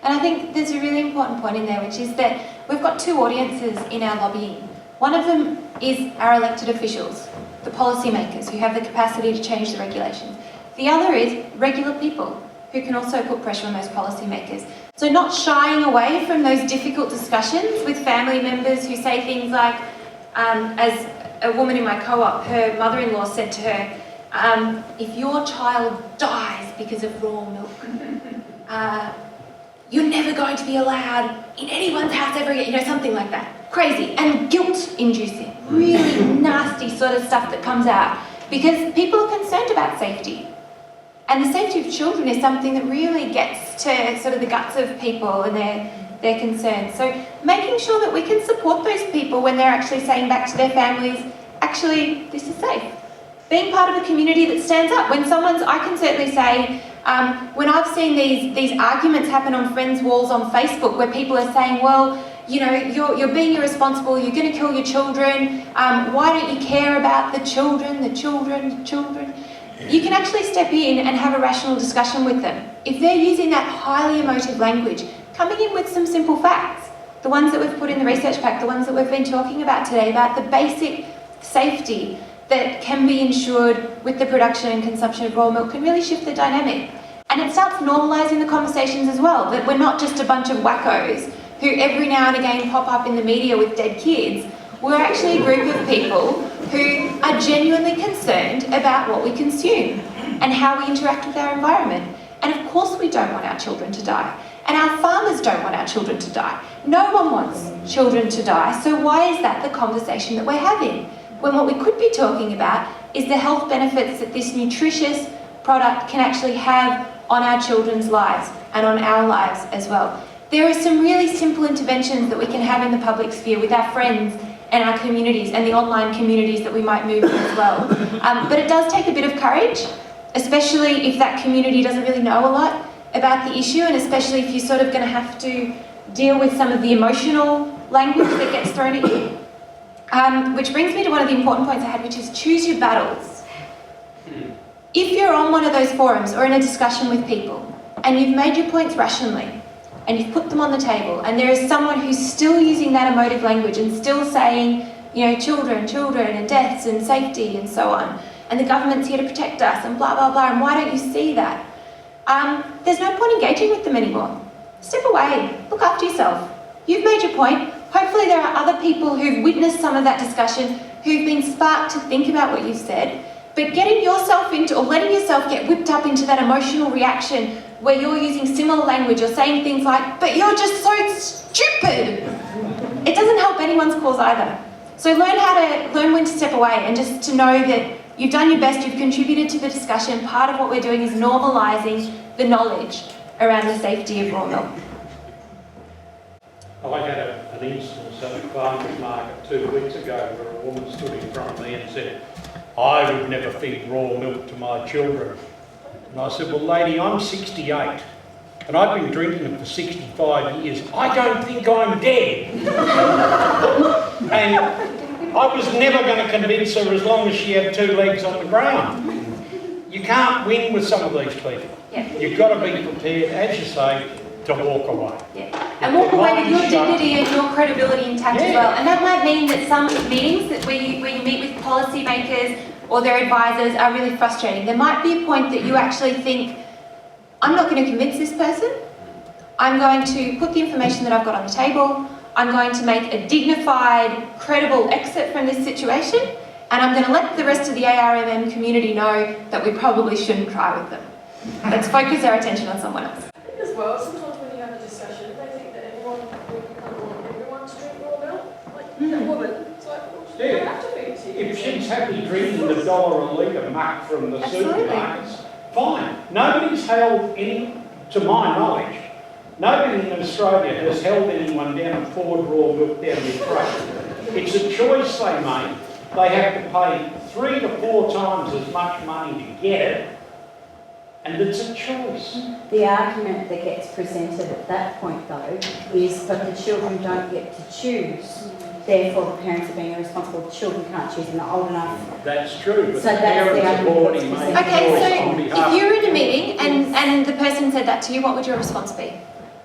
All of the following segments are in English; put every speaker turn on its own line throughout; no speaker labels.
And I think there's a really important point in there, which is that we've got two audiences in our lobbying. One of them is our elected officials, the policymakers who have the capacity to change the regulations. The other is regular people who can also put pressure on those policymakers. So not shying away from those difficult discussions with family members who say things like, as a woman in my co-op, her mother-in-law said to her, if your child dies because of raw milk, you're never going to be allowed in anyone's house ever again, you know, something like that. Crazy and guilt-inducing, really nasty sort of stuff that comes out because people are concerned about safety. And the safety of children is something that really gets to sort of the guts of people and their concerns. So making sure that we can support those people when they're actually saying back to their families, actually, this is safe. Being part of a community that stands up. When I can certainly say, when I've seen these arguments happen on friends' walls on Facebook where people are saying, well, you know, you're being irresponsible, you're going to kill your children, why don't you care about the children? You can actually step in and have a rational discussion with them. If they're using that highly emotive language, coming in with some simple facts, the ones that we've put in the research pack, the ones that we've been talking about today, about the basic safety that can be ensured with the production and consumption of raw milk, can really shift the dynamic. And it starts normalising the conversations as well, that we're not just a bunch of wackos who every now and again pop up in the media with dead kids. We're actually a group of people who are genuinely concerned about what we consume and how we interact with our environment. And of course we don't want our children to die. And our farmers don't want our children to die. No one wants children to die. So why is that the conversation that we're having? When what we could be talking about is the health benefits that this nutritious product can actually have on our children's lives and on our lives as well. There are some really simple interventions that we can have in the public sphere with our friends and our communities and the online communities that we might move to as well. But it does take a bit of courage, especially if that community doesn't really know a lot about the issue, and especially if you're sort of going to have to deal with some of the emotional language that gets thrown at you. Which brings me to one of the important points I had, which is choose your battles. If you're on one of those forums or in a discussion with people and you've made your points rationally and you've put them on the table and there is someone who's still using that emotive language and still saying, you know, children and deaths and safety and so on, and the government's here to protect us and blah, blah, blah, and why don't you see that? There's no point engaging with them anymore. Step away, look after yourself. You've made your point. Hopefully there are other people who've witnessed some of that discussion, who've been sparked to think about what you've said, but getting yourself into, or letting yourself get whipped up into that emotional reaction where you're using similar language or saying things like, but you're just so stupid. It doesn't help anyone's cause either. So learn when to step away and just to know that you've done your best, you've contributed to the discussion. Part of what we're doing is normalising the knowledge around the safety of raw milk.
I had an instance at the farmers market 2 weeks ago where a woman stood in front of me and said, I would never feed raw milk to my children. And I said, well lady, I'm 68 and I've been drinking it for 65 years. I don't think I'm dead. And I was never going to convince her as long as she had 2 legs on the ground. You can't win with some of these people.
Yeah.
You've got to be prepared, as you say, to walk away.
Yeah. And walk away with your dignity and your credibility intact as well. And that might mean that some meetings that where you meet with policymakers or their advisors are really frustrating. There might be a point that you actually think, I'm not going to convince this person. I'm going to put the information that I've got on the table. I'm going to make a dignified, credible exit from this situation. And I'm going to let the rest of the ARMM community know that we probably shouldn't try with them. Let's focus our attention on someone else.
As well, sometimes when you have a discussion, they think that everyone want everyone to drink raw milk. Like that woman, it's like, well, you don't have to feed it to you.
If she's happy drinking the $1 a litre muck from the supermarkets, fine. Nobody's held any, to my knowledge, nobody in Australia has held anyone down and poured raw milk down their throat. It's a choice they make. They have to pay 3 to 4 times as much money to get it. And it's a choice.
The argument that gets presented at that point, though, is but the children don't get to choose. Therefore, the parents are being irresponsible. The children can't choose, and they're old enough.
That's true, but
So
the
that's
parents
the
have
argument
already
that's
made a choice
Okay,
on
so
behalf.
if you're in a meeting and the person said that to you, what would your response be?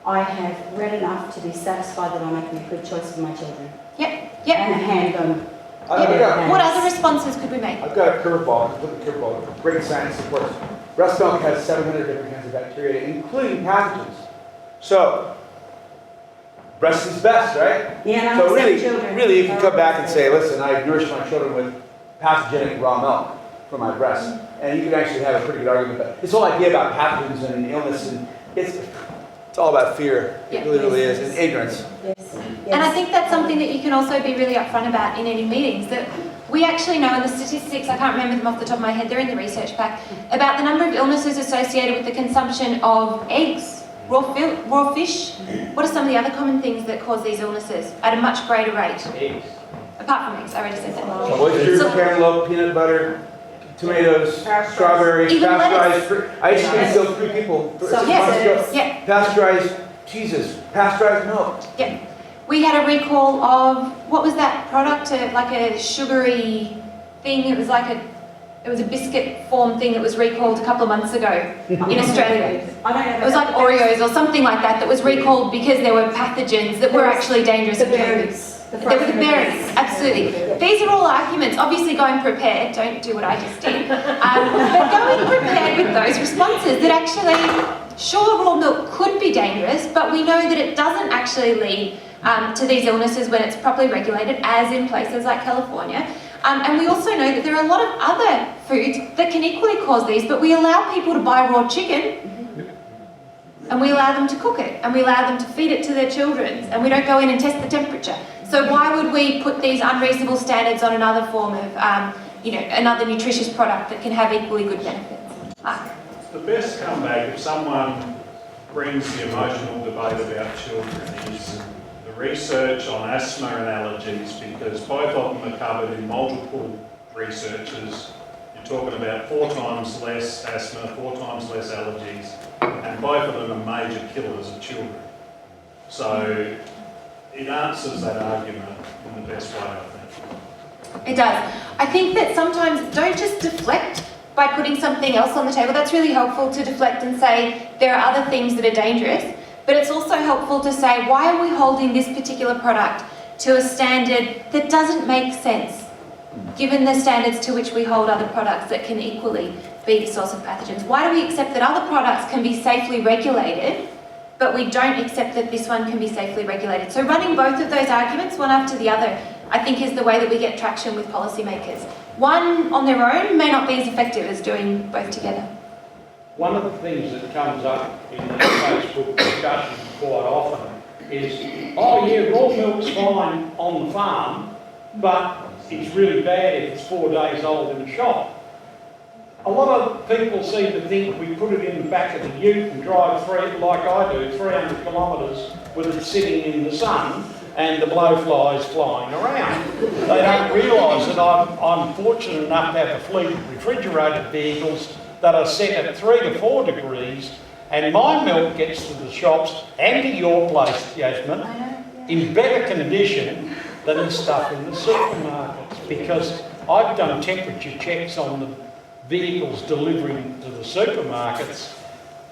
I have read enough to be satisfied that I'm making a good choice for my children.
Yep.
And hand them.
What other responses could we make?
I've got a curveball. Look at the curveball. Great science supports. Breast milk has 700 different kinds of bacteria, including pathogens. So, breast is best, right?
Yeah,
So
no, children.
really, you can come back and say, listen, I nourish my children with pathogenic raw milk from my breast. And you can actually have a pretty good argument. But this whole idea about pathogens and illness, and it's all about fear. It really is, and ignorance.
Yes.
And I think that's something that you can also be really upfront about in any meetings, that we actually know in the statistics, I can't remember them off the top of my head, they're in the research pack, about the number of illnesses associated with the consumption of eggs, raw fish. What are some of the other common things that cause these illnesses at a much greater rate?
Eggs.
Apart from eggs, I already said that.
Oysters, cantaloupe, peanut butter, tomatoes, strawberries,
Even
pasteurized fruit. I used to instill 3 people.
Yeah.
Pasteurized cheeses, pasteurized milk.
Yeah. We had a recall of, what was that product, like a sugary thing, it was a biscuit form thing that was recalled a couple of months ago in Australia.
I don't know.
It was like Oreos or something like that was recalled because there were pathogens that were actually dangerous.
The berries.
They were the berries, absolutely. These are all arguments. Obviously, going prepared. Don't do what I just did. But going prepared with those responses that actually, sure, raw milk could be dangerous, but we know that it doesn't actually lead to these illnesses when it's properly regulated, as in places like California. And we also know that there are a lot of other foods that can equally cause these, but we allow people to buy raw chicken and we allow them to cook it and we allow them to feed it to their children and we don't go in and test the temperature. So why would we put these unreasonable standards on another form of, another nutritious product that can have equally good benefits? Mark?
The best comeback if someone brings the emotional debate about children is the research on asthma and allergies, because both of them are covered in multiple researches. You're talking about 4 times less asthma, 4 times less allergies, and both of them are major killers of children. So it answers that argument in the best way, I think.
It does. I think that sometimes don't just deflect by putting something else on the table. That's really helpful to deflect and say there are other things that are dangerous, but it's also helpful to say, why are we holding this particular product to a standard that doesn't make sense, given the standards to which we hold other products that can equally be the source of pathogens? Why do we accept that other products can be safely regulated, but we don't accept that this one can be safely regulated? So running both of those arguments, one after the other, I think is the way that we get traction with policymakers. One on their own may not be as effective as doing both together.
One of the things that comes up in the Facebook discussion quite often is, oh yeah, raw milk's fine on the farm, but it's really bad if it's 4 days old in the shop. A lot of people seem to think we put it in the back of the ute and drive, like I do, 300 kilometres with it sitting in the sun and the blowflies flying around. They don't realise that I'm fortunate enough to have a fleet of refrigerated vehicles that are set at 3 to 4 degrees, and my milk gets to the shops and to your place, Yasmin, in better condition than the stuff in the supermarkets, because I've done temperature checks on the vehicles delivering to the supermarkets,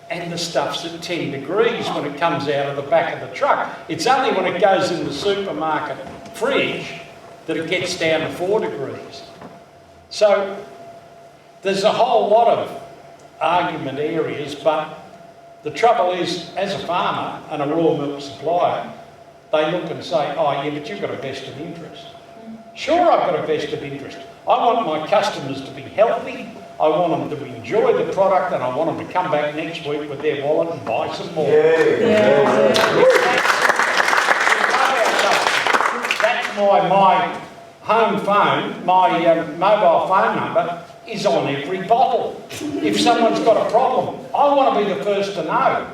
and the stuff's at 10 degrees when it comes out of the back of the truck. It's only when it goes in the supermarket fridge that it gets down to 4 degrees. So there's a whole lot of argument areas, but the trouble is, as a farmer and a raw milk supplier, they look and say, oh yeah, but you've got a vested interest. Sure, I've got a vested interest. I want my customers to be healthy, I want them to enjoy the product, and I want them to come back next week with their wallet and buy some more. That's why my home phone, my mobile phone number is on every bottle. If someone's got a problem, I want to be the first to know.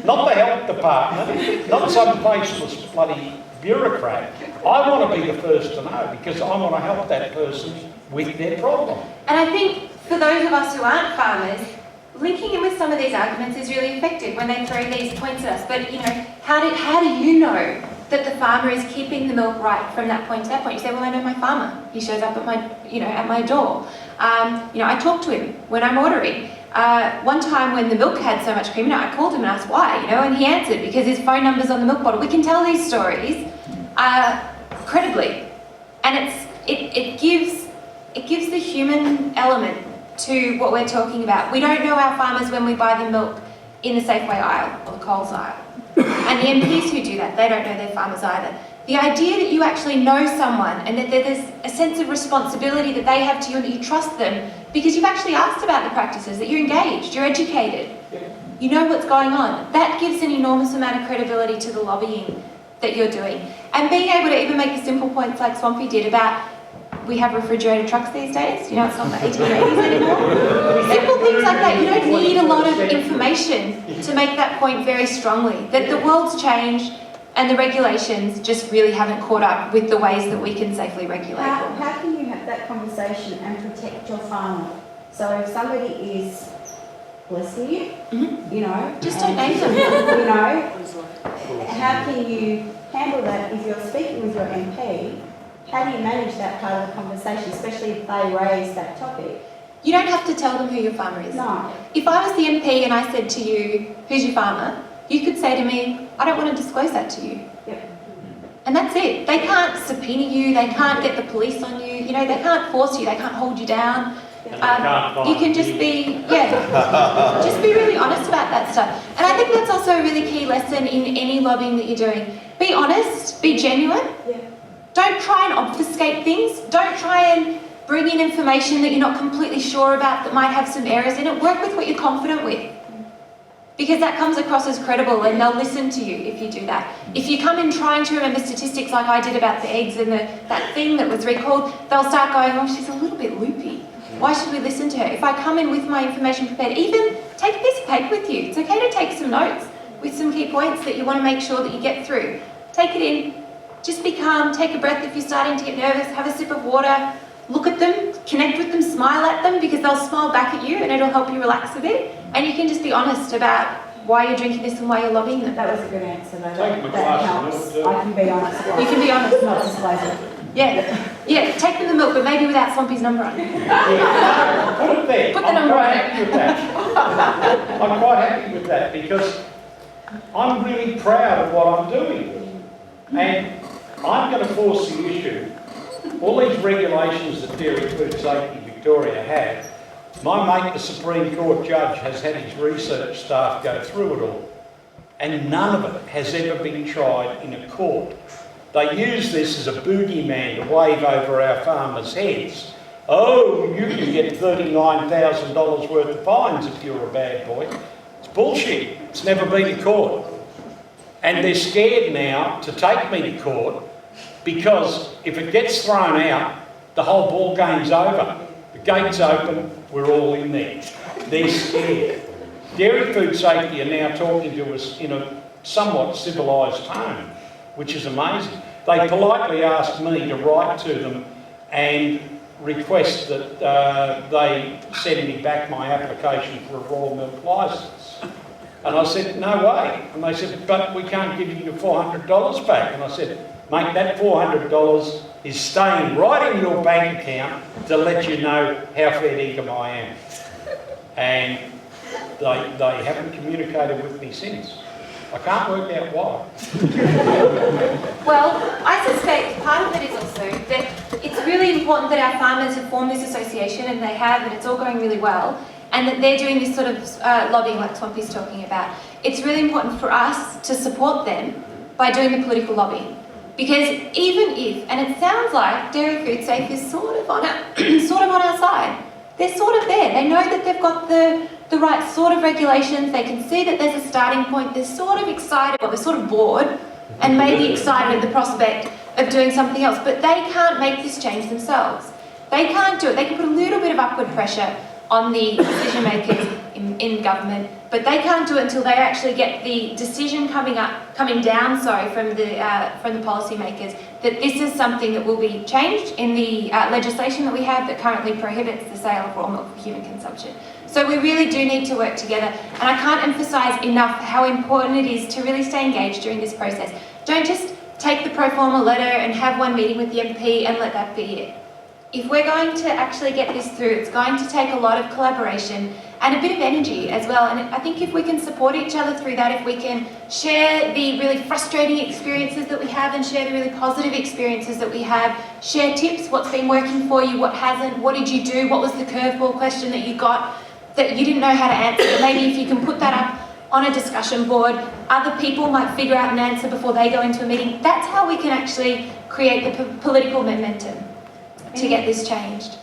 Not the health department, not some faceless bloody bureaucrat. I want to be the first to know, because I want to help that person with their problem.
And I think for those of us who aren't farmers, linking in with some of these arguments is really effective when they throw these points at us. But how do you know that the farmer is keeping the milk right from that point to that point. You say, well, I know my farmer. He shows up at my door. I talk to him when I'm ordering. One time when the milk had so much cream in it, I called him and asked why, and he answered because his phone number's on the milk bottle. We can tell these stories credibly, and it gives the human element to what we're talking about. We don't know our farmers when we buy the milk in the Safeway aisle or the Coles aisle. And the MPs who do that, they don't know their farmers either. The idea that you actually know someone and that there's a sense of responsibility that they have to you and that you trust them because you've actually asked about the practices, that you're engaged, you're educated, you know what's going on. That gives an enormous amount of credibility to the lobbying that you're doing. And being able to even make the simple points like Swampy did about we have refrigerated trucks these days, it's not the 1880s anymore. Simple things like that. You don't need a lot of information to make that point very strongly, that the world's changed and the regulations just really haven't caught up with the ways that we can safely regulate them.
How can you have that conversation and protect your farmer? So if somebody is blessing you,
Just don't name them.
how can you handle that if you're speaking with your MP? How do you manage that part of the conversation, especially if they raise that topic?
You don't have to tell them who your farmer is.
No.
If I was the MP and I said to you, who's your farmer? You could say to me, I don't want to disclose that to you.
Yep.
And that's it. They can't subpoena you, they can't get the police on you, they can't force you, they can't hold you down. You can just be, just be really honest about that stuff. And I think that's also a really key lesson in any lobbying that you're doing. Be honest, be genuine.
Yeah.
Don't try and obfuscate things. Don't try and bring in information that you're not completely sure about that might have some errors in it. Work with what you're confident with. Because that comes across as credible and they'll listen to you if you do that. If you come in trying to remember statistics like I did about the eggs and that thing that was recalled, they'll start going, oh, she's a little bit loopy. Why should we listen to her? If I come in with my information prepared, even take a piece of paper with you. It's okay to take some notes with some key points that you want to make sure that you get through. Take it in, just be calm, take a breath if you're starting to get nervous, have a sip of water, look at them, connect with them, smile at them because they'll smile back at you and it'll help you relax a bit. And you can just be honest about why you're drinking this and why you're lobbying them.
That was a good answer, though.
Take my
That
glass
helps.
of milk,
I can be honest.
You can be honest.
Not disclose it.
Yeah, take them the milk, but maybe without Swampy's number on it.
Put it there.
Put the number on it.
Happy with that. I'm quite happy with that because I'm really proud of what I'm doing. And I'm going to force the issue. All these regulations that Dairy Food Safety Victoria have, my mate, the Supreme Court judge, has had his research staff go through it all. And none of it has ever been tried in a court. They use this as a boogeyman to wave over our farmers' heads. Oh, you can get $39,000 worth of fines if you're a bad boy. It's bullshit. It's never been to court. And they're scared now to take me to court because if it gets thrown out, the whole ball game's over. The gate's open, we're all in there. They're scared. Dairy Food Safety are now talking to us in a somewhat civilised tone, which is amazing. They politely asked me to write to them and request that they send me back my application for a raw milk licence. And I said, no way. And they said, but we can't give you your $400 back. And I said, mate, that $400 is staying right in your bank account to let you know how fair dinkum I am. And they haven't communicated with me since. I can't work out why.
Well, I suspect part of it is also that it's really important that our farmers have formed this association, and they have, and it's all going really well, and that they're doing this sort of lobbying like Swampy's talking about. It's really important for us to support them by doing the political lobbying. Because even if, and it sounds like Dairy Food Safe is sort of on our side. They're sort of there. They know that they've got the right sort of regulations. They can see that there's a starting point. They're sort of excited, or they're sort of bored, and maybe excited at the prospect of doing something else. But they can't make this change themselves. They can't do it. They can put a little bit of upward pressure on the decision makers in government, but they can't do it until they actually get the decision coming down from the policymakers that this is something that will be changed in the legislation that we have that currently prohibits the sale of raw milk for human consumption. So we really do need to work together, and I can't emphasise enough how important it is to really stay engaged during this process. Don't just take the pro forma letter and have one meeting with the MP and let that be it. If we're going to actually get this through, it's going to take a lot of collaboration and a bit of energy as well. And I think if we can support each other through that, if we can share the really frustrating experiences that we have and share the really positive experiences that we have, share tips, what's been working for you, what hasn't, what did you do, what was the curveball question that you got that you didn't know how to answer. But maybe if you can put that up on a discussion board, other people might figure out an answer before they go into a meeting. That's how we can actually create the political momentum to get this changed.